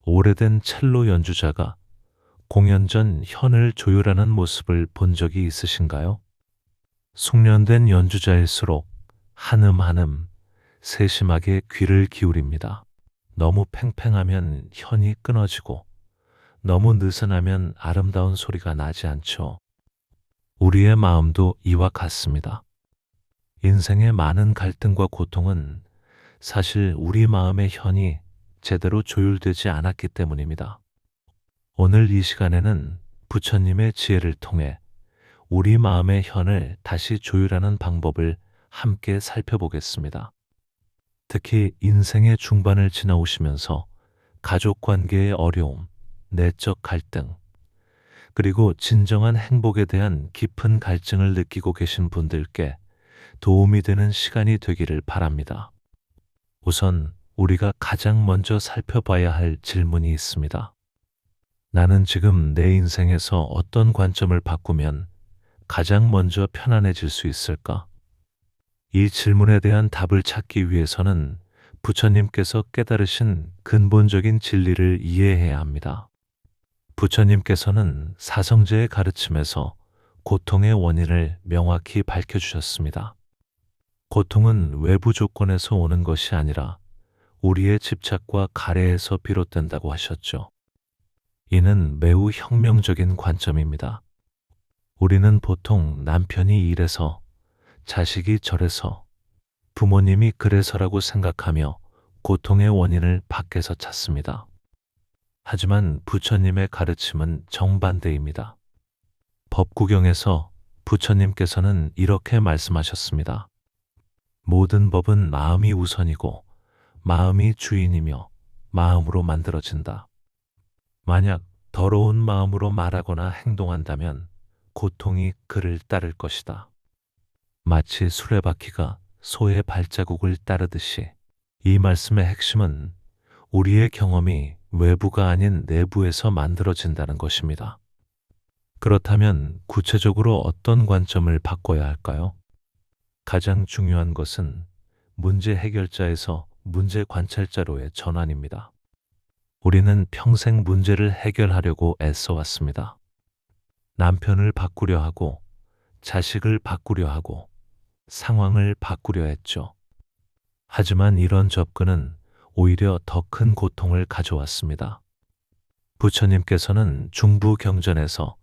오래된 첼로 연주자가 공연 전 현을 조율하는 모습을 본 적이 있으신가요? 숙련된 연주자일수록 한음 한음 세심하게 귀를 기울입니다. 너무 팽팽하면 현이 끊어지고 너무 느슨하면 아름다운 소리가 나지 않죠. 우리의 마음도 이와 같습니다. 인생의 많은 갈등과 고통은 사실 우리 마음의 현이 제대로 조율되지 않았기 때문입니다. 오늘 이 시간에는 부처님의 지혜를 통해 우리 마음의 현을 다시 조율하는 방법을 함께 살펴보겠습니다. 특히 인생의 중반을 지나오시면서 가족 관계의 어려움, 내적 갈등, 그리고 진정한 행복에 대한 깊은 갈증을 느끼고 계신 분들께 도움이 되는 시간이 되기를 바랍니다. 우선 우리가 가장 먼저 살펴봐야 할 질문이 있습니다. 나는 지금 내 인생에서 어떤 관점을 바꾸면 가장 먼저 편안해질 수 있을까? 이 질문에 대한 답을 찾기 위해서는 부처님께서 깨달으신 근본적인 진리를 이해해야 합니다. 부처님께서는 사성제의 가르침에서 고통의 원인을 명확히 밝혀주셨습니다. 고통은 외부 조건에서 오는 것이 아니라 우리의 집착과 가래에서 비롯된다고 하셨죠. 이는 매우 혁명적인 관점입니다. 우리는 보통 남편이 이래서, 자식이 저래서, 부모님이 그래서라고 생각하며 고통의 원인을 밖에서 찾습니다. 하지만 부처님의 가르침은 정반대입니다. 법구경에서 부처님께서는 이렇게 말씀하셨습니다. 모든 법은 마음이 우선이고 마음이 주인이며 마음으로 만들어진다. 만약 더러운 마음으로 말하거나 행동한다면 고통이 그를 따를 것이다. 마치 수레바퀴가 소의 발자국을 따르듯이 이 말씀의 핵심은 우리의 경험이 외부가 아닌 내부에서 만들어진다는 것입니다. 그렇다면 구체적으로 어떤 관점을 바꿔야 할까요? 가장 중요한 것은 문제 해결자에서 문제 관찰자로의 전환입니다. 우리는 평생 문제를 해결하려고 애써 왔습니다. 남편을 바꾸려 하고, 자식을 바꾸려 하고, 상황을 바꾸려 했죠. 하지만 이런 접근은 오히려 더 큰 고통을 가져왔습니다. 부처님께서는 중부경전에서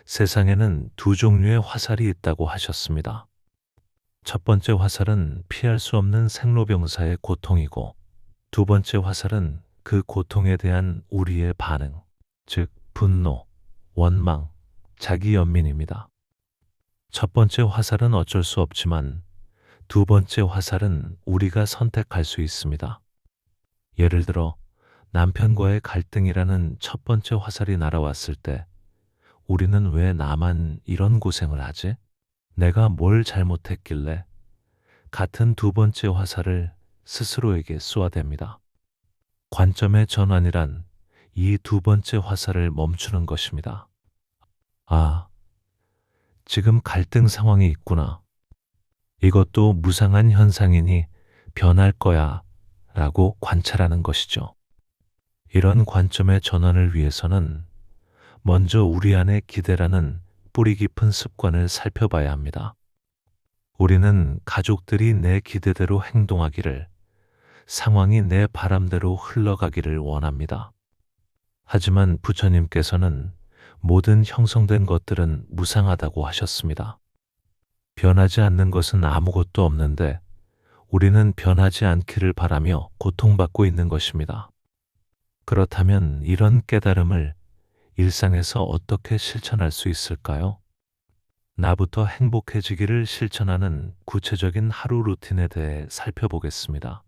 세상에는 두 종류의 화살이 있다고 하셨습니다. 첫 번째 화살은 피할 수 없는 생로병사의 고통이고, 두 번째 화살은 그 고통에 대한 우리의 반응, 즉 분노, 원망, 자기 연민입니다. 첫 번째 화살은 어쩔 수 없지만 두 번째 화살은 우리가 선택할 수 있습니다. 예를 들어 남편과의 갈등이라는 첫 번째 화살이 날아왔을 때 우리는 왜 나만 이런 고생을 하지? 내가 뭘 잘못했길래? 같은 두 번째 화살을 스스로에게 쏘아댑니다. 관점의 전환이란 이 두 번째 화살을 멈추는 것입니다. 아, 지금 갈등 상황이 있구나. 이것도 무상한 현상이니 변할 거야 라고 관찰하는 것이죠. 이런 관점의 전환을 위해서는 먼저 우리 안에 기대라는 뿌리 깊은 습관을 살펴봐야 합니다. 우리는 가족들이 내 기대대로 행동하기를, 상황이 내 바람대로 흘러가기를 원합니다. 하지만 부처님께서는 모든 형성된 것들은 무상하다고 하셨습니다. 변하지 않는 것은 아무것도 없는데 우리는 변하지 않기를 바라며 고통받고 있는 것입니다. 그렇다면 이런 깨달음을 일상에서 어떻게 실천할 수 있을까요? 나부터 행복해지기를 실천하는 구체적인 하루 루틴에 대해 살펴보겠습니다.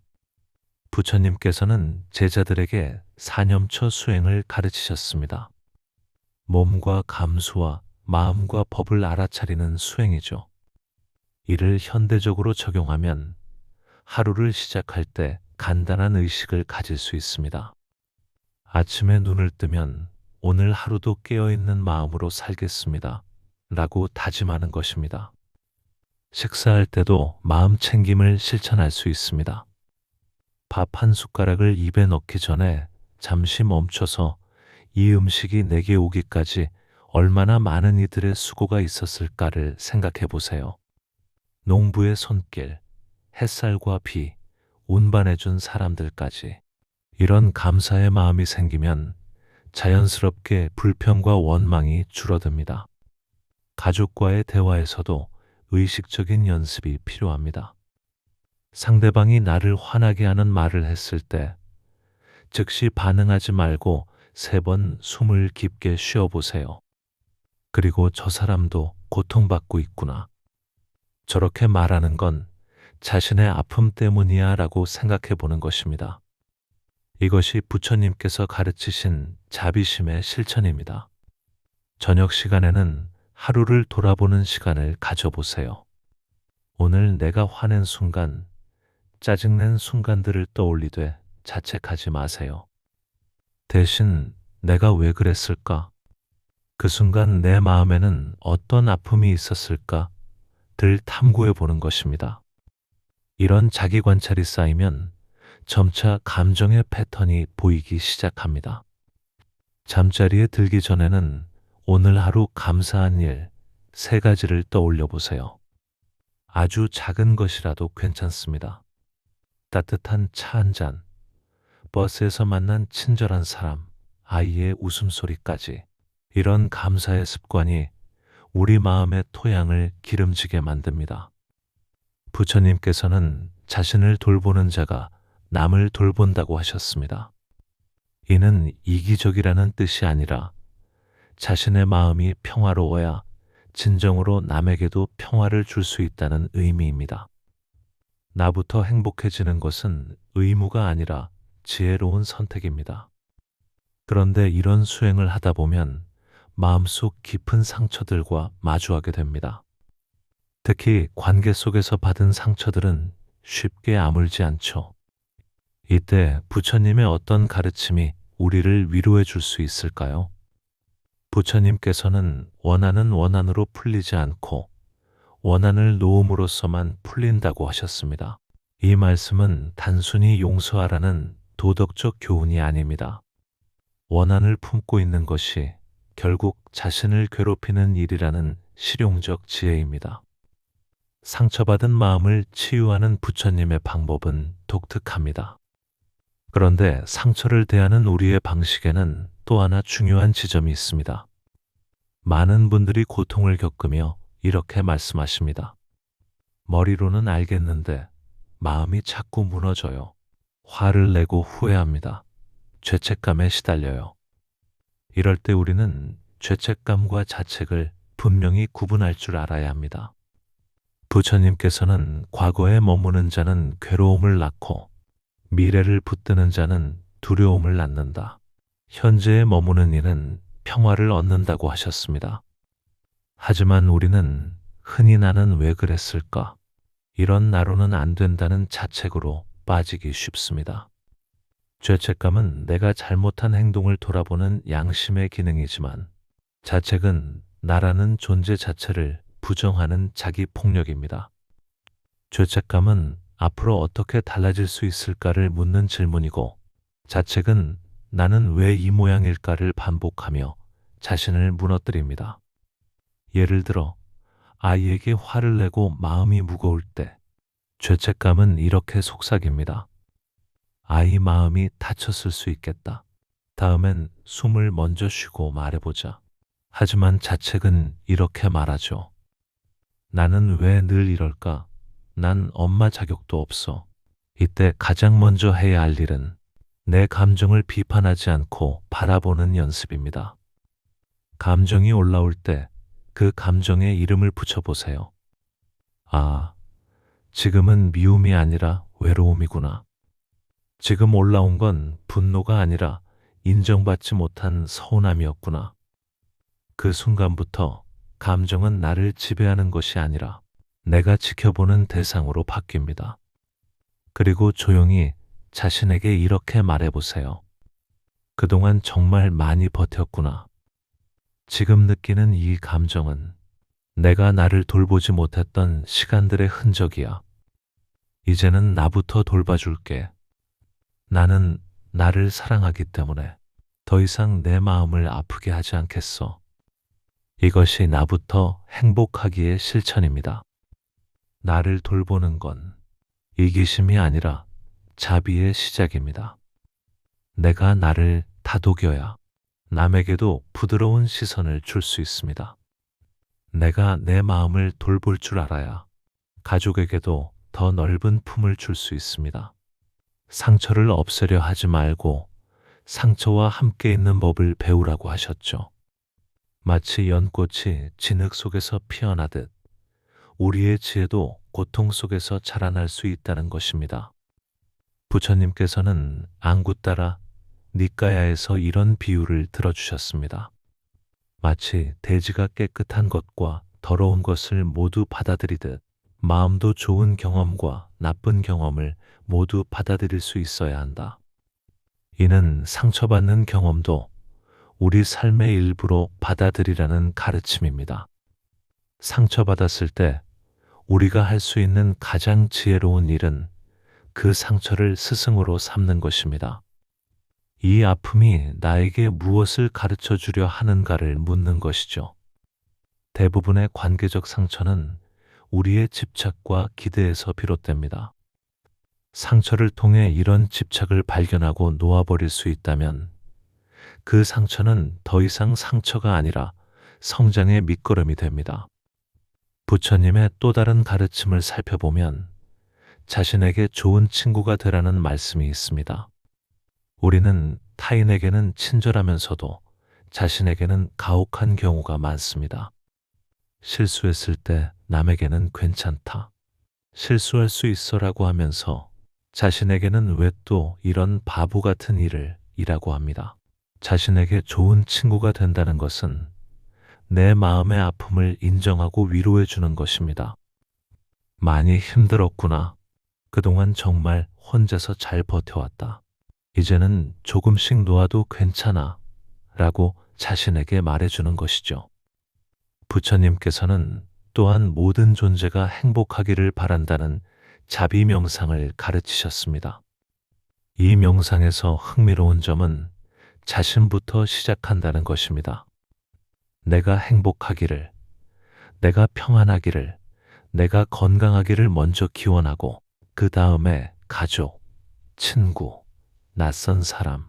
부처님께서는 제자들에게 사념처 수행을 가르치셨습니다. 몸과 감수와 마음과 법을 알아차리는 수행이죠. 이를 현대적으로 적용하면 하루를 시작할 때 간단한 의식을 가질 수 있습니다. 아침에 눈을 뜨면 오늘 하루도 깨어있는 마음으로 살겠습니다. 라고 다짐하는 것입니다. 식사할 때도 마음 챙김을 실천할 수 있습니다. 밥 한 숟가락을 입에 넣기 전에 잠시 멈춰서 이 음식이 내게 오기까지 얼마나 많은 이들의 수고가 있었을까를 생각해 보세요. 농부의 손길, 햇살과 비, 운반해준 사람들까지. 이런 감사의 마음이 생기면 자연스럽게 불평과 원망이 줄어듭니다. 가족과의 대화에서도 의식적인 연습이 필요합니다. 상대방이 나를 화나게 하는 말을 했을 때 즉시 반응하지 말고 3번 숨을 깊게 쉬어보세요. 그리고 저 사람도 고통받고 있구나. 저렇게 말하는 건 자신의 아픔 때문이야 라고 생각해 보는 것입니다. 이것이 부처님께서 가르치신 자비심의 실천입니다. 저녁 시간에는 하루를 돌아보는 시간을 가져보세요. 오늘 내가 화낸 순간, 짜증낸 순간들을 떠올리되 자책하지 마세요. 대신 내가 왜 그랬을까? 그 순간 내 마음에는 어떤 아픔이 있었을까? 들 탐구해 보는 것입니다. 이런 자기 관찰이 쌓이면 점차 감정의 패턴이 보이기 시작합니다. 잠자리에 들기 전에는 오늘 하루 감사한 일 3가지를 떠올려 보세요. 아주 작은 것이라도 괜찮습니다. 따뜻한 차 한 잔, 버스에서 만난 친절한 사람, 아이의 웃음소리까지. 이런 감사의 습관이 우리 마음의 토양을 기름지게 만듭니다. 부처님께서는 자신을 돌보는 자가 남을 돌본다고 하셨습니다. 이는 이기적이라는 뜻이 아니라 자신의 마음이 평화로워야 진정으로 남에게도 평화를 줄 수 있다는 의미입니다. 나부터 행복해지는 것은 의무가 아니라 지혜로운 선택입니다. 그런데 이런 수행을 하다 보면 마음속 깊은 상처들과 마주하게 됩니다. 특히 관계 속에서 받은 상처들은 쉽게 아물지 않죠. 이때 부처님의 어떤 가르침이 우리를 위로해 줄 수 있을까요? 부처님께서는 원한은 원한으로 풀리지 않고 원한을 놓음으로써만 풀린다고 하셨습니다. 이 말씀은 단순히 용서하라는 도덕적 교훈이 아닙니다. 원한을 품고 있는 것이 결국 자신을 괴롭히는 일이라는 실용적 지혜입니다. 상처받은 마음을 치유하는 부처님의 방법은 독특합니다. 그런데 상처를 대하는 우리의 방식에는 또 하나 중요한 지점이 있습니다. 많은 분들이 고통을 겪으며 이렇게 말씀하십니다. 머리로는 알겠는데 마음이 자꾸 무너져요. 화를 내고 후회합니다. 죄책감에 시달려요. 이럴 때 우리는 죄책감과 자책을 분명히 구분할 줄 알아야 합니다. 부처님께서는 과거에 머무는 자는 괴로움을 낳고 미래를 붙드는 자는 두려움을 낳는다. 현재에 머무는 이는 평화를 얻는다고 하셨습니다. 하지만 우리는 흔히 나는 왜 그랬을까? 이런 나로는 안 된다는 자책으로 빠지기 쉽습니다. 죄책감은 내가 잘못한 행동을 돌아보는 양심의 기능이지만 자책은 나라는 존재 자체를 부정하는 자기 폭력입니다. 죄책감은 앞으로 어떻게 달라질 수 있을까를 묻는 질문이고 자책은 나는 왜 이 모양일까를 반복하며 자신을 무너뜨립니다. 예를 들어 아이에게 화를 내고 마음이 무거울 때 죄책감은 이렇게 속삭입니다. 아이 마음이 다쳤을 수 있겠다. 다음엔 숨을 먼저 쉬고 말해보자. 하지만 자책은 이렇게 말하죠. 나는 왜 늘 이럴까? 난 엄마 자격도 없어. 이때 가장 먼저 해야 할 일은 내 감정을 비판하지 않고 바라보는 연습입니다. 감정이 올라올 때 그 감정에 이름을 붙여보세요. 아, 지금은 미움이 아니라 외로움이구나. 지금 올라온 건 분노가 아니라 인정받지 못한 서운함이었구나. 그 순간부터 감정은 나를 지배하는 것이 아니라 내가 지켜보는 대상으로 바뀝니다. 그리고 조용히 자신에게 이렇게 말해보세요. 그동안 정말 많이 버텼구나. 지금 느끼는 이 감정은 내가 나를 돌보지 못했던 시간들의 흔적이야. 이제는 나부터 돌봐줄게. 나는 나를 사랑하기 때문에 더 이상 내 마음을 아프게 하지 않겠어. 이것이 나부터 행복하기의 실천입니다. 나를 돌보는 건 이기심이 아니라 자비의 시작입니다. 내가 나를 다독여야 남에게도 부드러운 시선을 줄 수 있습니다. 내가 내 마음을 돌볼 줄 알아야 가족에게도 더 넓은 품을 줄 수 있습니다. 상처를 없애려 하지 말고 상처와 함께 있는 법을 배우라고 하셨죠. 마치 연꽃이 진흙 속에서 피어나듯 우리의 지혜도 고통 속에서 자라날 수 있다는 것입니다. 부처님께서는 앙구따라 니까야에서 이런 비유를 들어주셨습니다. 마치 대지가 깨끗한 것과 더러운 것을 모두 받아들이듯 마음도 좋은 경험과 나쁜 경험을 모두 받아들일 수 있어야 한다. 이는 상처받는 경험도 우리 삶의 일부로 받아들이라는 가르침입니다. 상처받았을 때 우리가 할 수 있는 가장 지혜로운 일은 그 상처를 스승으로 삼는 것입니다. 이 아픔이 나에게 무엇을 가르쳐 주려 하는가를 묻는 것이죠. 대부분의 관계적 상처는 우리의 집착과 기대에서 비롯됩니다. 상처를 통해 이런 집착을 발견하고 놓아버릴 수 있다면 그 상처는 더 이상 상처가 아니라 성장의 밑거름이 됩니다. 부처님의 또 다른 가르침을 살펴보면 자신에게 좋은 친구가 되라는 말씀이 있습니다. 우리는 타인에게는 친절하면서도 자신에게는 가혹한 경우가 많습니다. 실수했을 때 남에게는 괜찮다, 실수할 수 있어라고 하면서 자신에게는 왜 또 이런 바보 같은 일을 이라고 합니다. 자신에게 좋은 친구가 된다는 것은 내 마음의 아픔을 인정하고 위로해 주는 것입니다. 많이 힘들었구나. 그동안 정말 혼자서 잘 버텨왔다. 이제는 조금씩 놓아도 괜찮아. 라고 자신에게 말해주는 것이죠. 부처님께서는 또한 모든 존재가 행복하기를 바란다는 자비 명상을 가르치셨습니다. 이 명상에서 흥미로운 점은 자신부터 시작한다는 것입니다. 내가 행복하기를, 내가 평안하기를, 내가 건강하기를 먼저 기원하고 그 다음에 가족, 친구, 낯선 사람,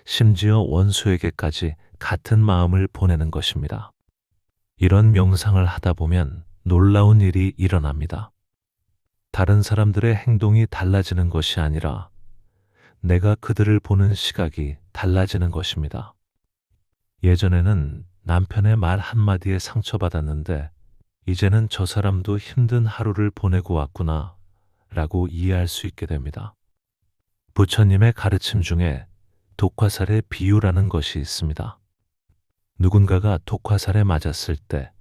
심지어 원수에게까지 같은 마음을 보내는 것입니다. 이런 명상을 하다 보면 놀라운 일이 일어납니다. 다른 사람들의 행동이 달라지는 것이 아니라 내가 그들을 보는 시각이 달라지는 것입니다. 예전에는 남편의 말 한마디에 상처받았는데 이제는 저 사람도 힘든 하루를 보내고 왔구나 라고 이해할 수 있게 됩니다. 부처님의 가르침 중에 독화살의 비유라는 것이 있습니다. 누군가가 독화살에 맞았을 때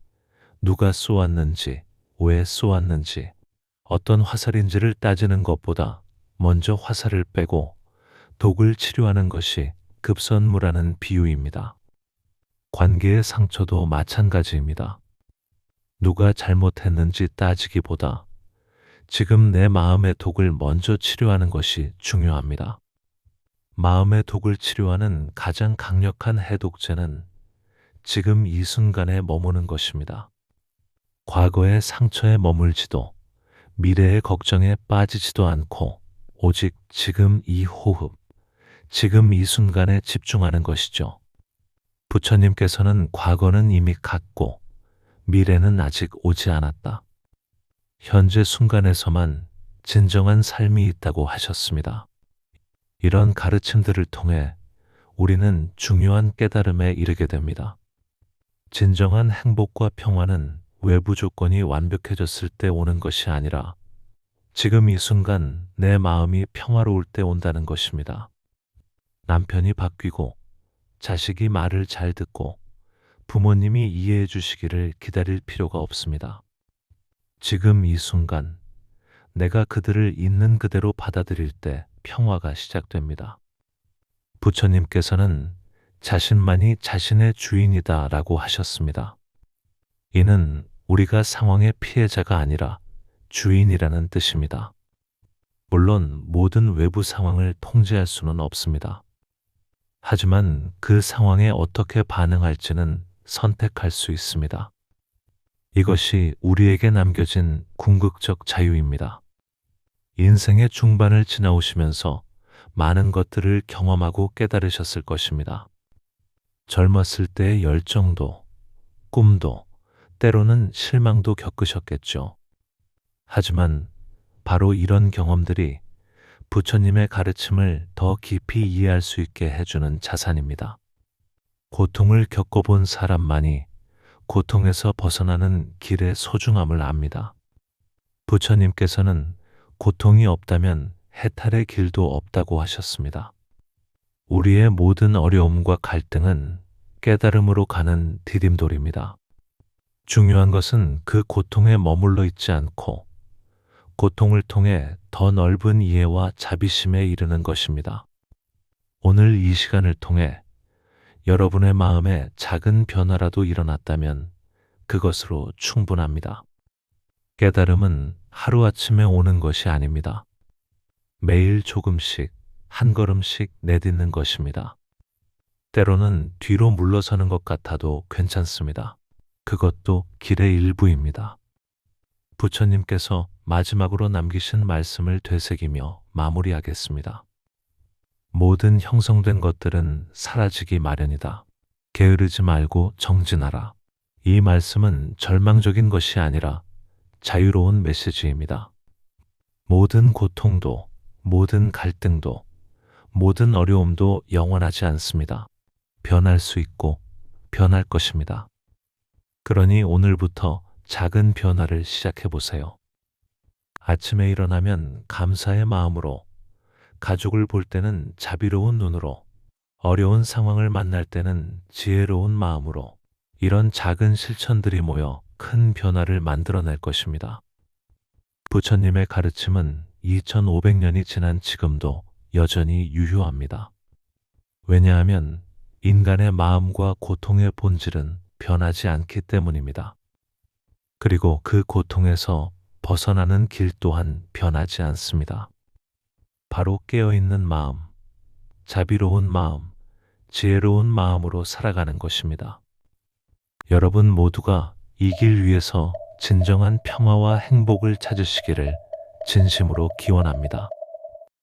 누가 쏘았는지, 왜 쏘았는지, 어떤 화살인지를 따지는 것보다 먼저 화살을 빼고 독을 치료하는 것이 급선무라는 비유입니다. 관계의 상처도 마찬가지입니다. 누가 잘못했는지 따지기보다 지금 내 마음의 독을 먼저 치료하는 것이 중요합니다. 마음의 독을 치료하는 가장 강력한 해독제는 지금 이 순간에 머무는 것입니다. 과거의 상처에 머물지도 미래의 걱정에 빠지지도 않고 오직 지금 이 호흡, 지금 이 순간에 집중하는 것이죠. 부처님께서는 과거는 이미 갔고 미래는 아직 오지 않았다. 현재 순간에서만 진정한 삶이 있다고 하셨습니다. 이런 가르침들을 통해 우리는 중요한 깨달음에 이르게 됩니다. 진정한 행복과 평화는 외부 조건이 완벽해졌을 때 오는 것이 아니라 지금 이 순간 내 마음이 평화로울 때 온다는 것입니다. 남편이 바뀌고 자식이 말을 잘 듣고 부모님이 이해해 주시기를 기다릴 필요가 없습니다. 지금 이 순간 내가 그들을 있는 그대로 받아들일 때 평화가 시작됩니다. 부처님께서는 자신만이 자신의 주인이다 라고 하셨습니다. 이는 우리가 상황의 피해자가 아니라 주인이라는 뜻입니다. 물론 모든 외부 상황을 통제할 수는 없습니다. 하지만 그 상황에 어떻게 반응할지는 선택할 수 있습니다. 이것이 우리에게 남겨진 궁극적 자유입니다. 인생의 중반을 지나오시면서 많은 것들을 경험하고 깨달으셨을 것입니다. 젊었을 때의 열정도, 꿈도, 때로는 실망도 겪으셨겠죠. 하지만 바로 이런 경험들이 부처님의 가르침을 더 깊이 이해할 수 있게 해주는 자산입니다. 고통을 겪어본 사람만이 고통에서 벗어나는 길의 소중함을 압니다. 부처님께서는 고통이 없다면 해탈의 길도 없다고 하셨습니다. 우리의 모든 어려움과 갈등은 깨달음으로 가는 디딤돌입니다. 중요한 것은 그 고통에 머물러 있지 않고 고통을 통해 더 넓은 이해와 자비심에 이르는 것입니다. 오늘 이 시간을 통해 여러분의 마음에 작은 변화라도 일어났다면 그것으로 충분합니다. 깨달음은 하루아침에 오는 것이 아닙니다. 매일 조금씩 한 걸음씩 내딛는 것입니다. 때로는 뒤로 물러서는 것 같아도 괜찮습니다. 그것도 길의 일부입니다. 부처님께서 마지막으로 남기신 말씀을 되새기며 마무리하겠습니다. 모든 형성된 것들은 사라지기 마련이다. 게으르지 말고 정진하라. 이 말씀은 절망적인 것이 아니라 자유로운 메시지입니다. 모든 고통도, 모든 갈등도, 모든 어려움도 영원하지 않습니다. 변할 수 있고 변할 것입니다. 그러니 오늘부터 작은 변화를 시작해 보세요. 아침에 일어나면 감사의 마음으로, 가족을 볼 때는 자비로운 눈으로, 어려운 상황을 만날 때는 지혜로운 마음으로, 이런 작은 실천들이 모여 큰 변화를 만들어낼 것입니다. 부처님의 가르침은 2500년이 지난 지금도 여전히 유효합니다. 왜냐하면 인간의 마음과 고통의 본질은 변하지 않기 때문입니다. 그리고 그 고통에서 벗어나는 길 또한 변하지 않습니다. 바로 깨어있는 마음, 자비로운 마음, 지혜로운 마음으로 살아가는 것입니다. 여러분 모두가 이 길 위에서 진정한 평화와 행복을 찾으시기를 진심으로 기원합니다.